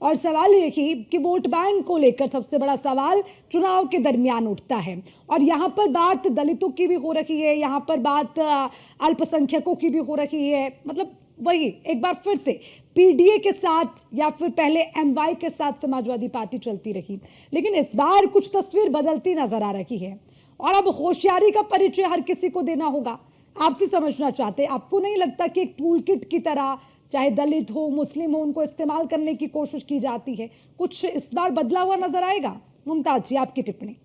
और सवाल ये कि वोट बैंक को लेकर सबसे बड़ा सवाल चुनाव के दरमियान उठता है, और यहाँ पर बात दलितों की भी हो रही है, यहाँ पर बात अल्पसंख्यकों की भी हो रही है। मतलब वही एक बार फिर से पीडीए के साथ या फिर पहले एमवाई के साथ समाजवादी पार्टी चलती रही, लेकिन इस बार कुछ तस्वीर बदलती नजर आ रही है और अब होशियारी का परिचय हर किसी को देना होगा। आपसे समझना चाहते, आपको नहीं लगता कि एक टूल किट की तरह चाहे दलित हो मुस्लिम हो उनको इस्तेमाल करने की कोशिश की जाती है? कुछ इस बार बदला हुआ नजर आएगा? मुमताज जी, आपकी टिप्पणी।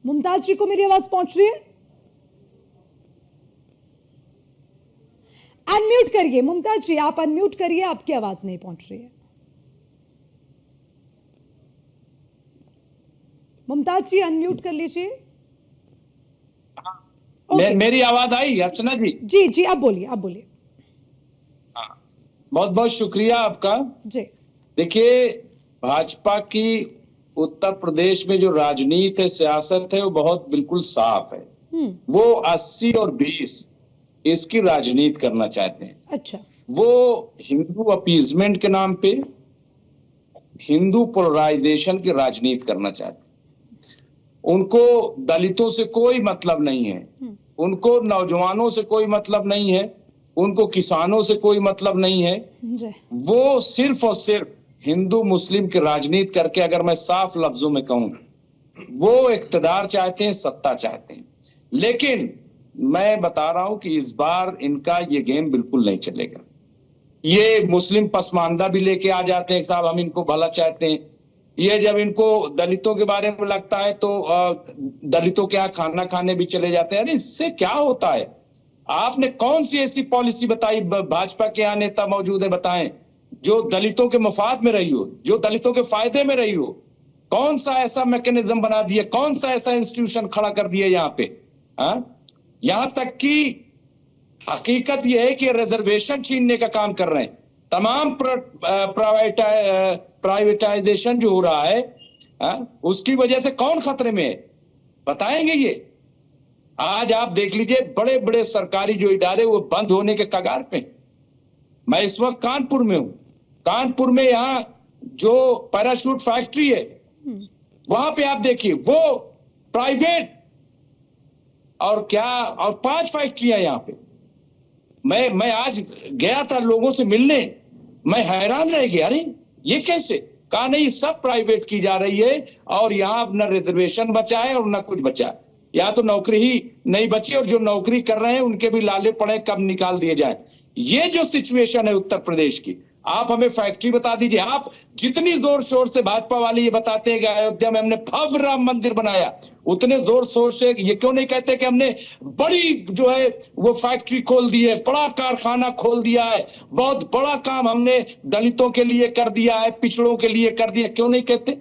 मुमताज जी को मेरी आवाज पहुंच रही है? अनम्यूट करिए मुमताज जी, आप अनम्यूट करिए, आपकी आवाज नहीं पहुंच रही है। मुमताज जी अनम्यूट कर लीजिए। मेरी आवाज आई अर्चना जी? जी जी, आप बोलिए, आप बोलिए। बहुत बहुत शुक्रिया आपका जी। देखिए, भाजपा की उत्तर प्रदेश में जो राजनीति है, सियासत है, वो बहुत बिल्कुल साफ है। वो 80 और 20 इसकी राजनीति करना चाहते हैं। अच्छा। वो हिंदू अपीजमेंट के नाम पे हिंदू पोलराइजेशन की राजनीति करना चाहते हैं। उनको दलितों से कोई मतलब नहीं है, उनको नौजवानों से कोई मतलब नहीं है, उनको किसानों से कोई मतलब नहीं है। वो सिर्फ और सिर्फ हिंदू मुस्लिम की राजनीति करके, अगर मैं साफ लफ्जों में कहूं, वो इक्तदार चाहते हैं, सत्ता चाहते हैं। लेकिन मैं बता रहा हूं कि इस बार इनका ये गेम बिल्कुल नहीं चलेगा। ये मुस्लिम पसमानदा भी लेके आ जाते हैं, साहब हम इनको भला चाहते हैं। ये जब इनको दलितों के बारे में लगता है तो दलितों के यहाँ खाना खाने भी चले जाते हैं। अरे इससे क्या होता है? आपने कौन सी ऐसी पॉलिसी बताई, भाजपा के यहाँ नेता मौजूद है, बताएं, जो दलितों के मफाद में रही हो, जो दलितों के फायदे में रही हो? कौन सा ऐसा मैकेनिज्म बना दिया, कौन सा ऐसा इंस्टीट्यूशन खड़ा कर दिया यहाँ पे? यहाँ तक कि हकीकत यह है कि रिजर्वेशन छीनने का काम कर रहे हैं। तमाम प्राइवेटाइजेशन जो हो रहा है, उसकी वजह से कौन खतरे में है बताएंगे? ये आज आप देख लीजिए, बड़े बड़े सरकारी जो इदारे वो बंद होने के कगार पे। मैं इस वक्त कानपुर में हूं। कानपुर में यहाँ जो पैराशूट फैक्ट्री है, वहां पे आप देखिए, वो प्राइवेट और क्या, और 5 फैक्ट्रियां यहाँ पे। मैं आज गया था लोगों से मिलने, मैं हैरान रह गया। अरे ये कैसे? कहा नहीं, सब प्राइवेट की जा रही है और यहाँ न रिजर्वेशन बचा है और न कुछ बचा है। या तो नौकरी ही नहीं बची, और जो नौकरी कर रहे हैं उनके भी लाले पड़े, कब निकाल दिए जाए। ये जो सिचुएशन है उत्तर प्रदेश की, आप हमें फैक्ट्री बता दीजिए। आप जितनी जोर शोर से भाजपा वाले ये बताते हैं कि अयोध्या में हमने भव्य राम मंदिर बनाया, उतने जोर शोर से ये क्यों नहीं कहते कि हमने बड़ी जो है वो फैक्ट्री खोल दी है, बड़ा कारखाना खोल दिया है, बहुत बड़ा काम हमने दलितों के लिए कर दिया है, पिछड़ों के लिए कर दिया? क्यों नहीं कहते?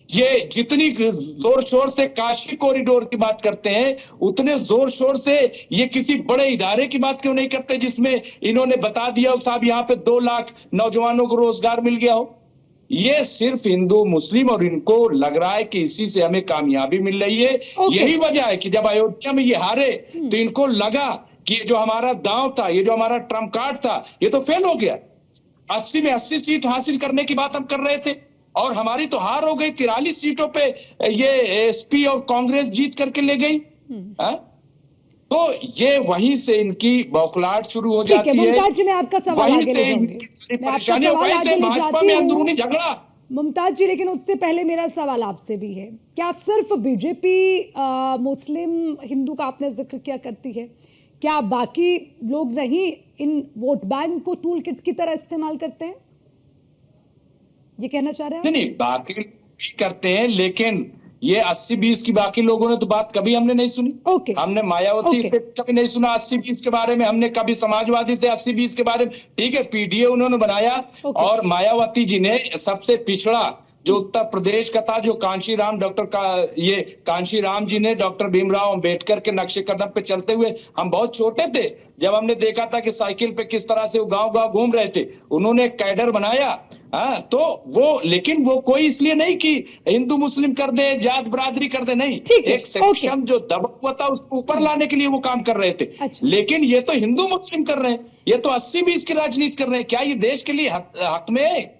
ये जितनी जोर शोर से काशी कॉरिडोर की बात करते हैं, उतने जोर शोर से ये किसी बड़े इदारे की बात क्यों नहीं करते जिसमें इन्होंने बता दिया हो साहब यहाँ पे 2 लाख नौजवानों को रोजगार मिल गया हो? ये सिर्फ हिंदू मुस्लिम, और इनको लग रहा है कि इसी से हमें कामयाबी मिल रही है। यही वजह है कि जब अयोध्या में ये हारे तो इनको लगा कि ये जो हमारा दांव था, ये जो हमारा ट्रम्प कार्ड था, ये तो फेल हो गया। 80 में 80 सीट हासिल करने की बात हम कर रहे थे और हमारी तो हार हो गई। 43 सीटों पे ये एसपी और कांग्रेस जीत करके ले गई। तो ये वहीं से इनकी बौखलाहट शुरू हो जाती है। मैं आपका सवाल वहीं से परेशानी, वहीं से भाजपा में अंदरूनी झगड़ा। मुमताज जी, लेकिन उससे पहले मेरा सवाल आपसे भी है, क्या सिर्फ बीजेपी मुस्लिम हिंदू का आपने जिक्र किया करती है? क्या बाकी लोग नहीं इन वोट बैंक को टूल किट की तरह इस्तेमाल करते हैं? ये कहना चाह रहे हैं? नहीं, बाकी भी करते हैं, लेकिन ये 80-20 की बाकी लोगों ने तो बात कभी हमने नहीं सुनी। हमने मायावती से कभी नहीं सुना 80-20 के बारे में, हमने कभी समाजवादी से 80-20 के बारे में। ठीक है, पीडीए उन्होंने बनाया और मायावती जी ने सबसे पिछड़ा जो उत्तर प्रदेश का था, जो कांशीराम डॉक्टर का, ये कांशीराम जी ने डॉक्टर भीमराव अंबेडकर के नक्शे कदम पे चलते हुए, हम बहुत छोटे थे जब हमने देखा था कि साइकिल पे किस तरह से वो गांव गांव घूम रहे थे, उन्होंने एक कैडर बनाया। हाँ, तो वो, लेकिन वो कोई इसलिए नहीं कि हिंदू मुस्लिम कर दे, जात बरादरी कर दे, नहीं, ठीक है, एक सेक्शन जो दबा हुआ था उसको ऊपर लाने के लिए वो काम कर रहे थे। अच्छा। लेकिन ये तो हिंदू मुस्लिम कर रहे हैं, ये तो 80-20 की राजनीति कर रहे हैं। क्या ये देश के लिए हक में है?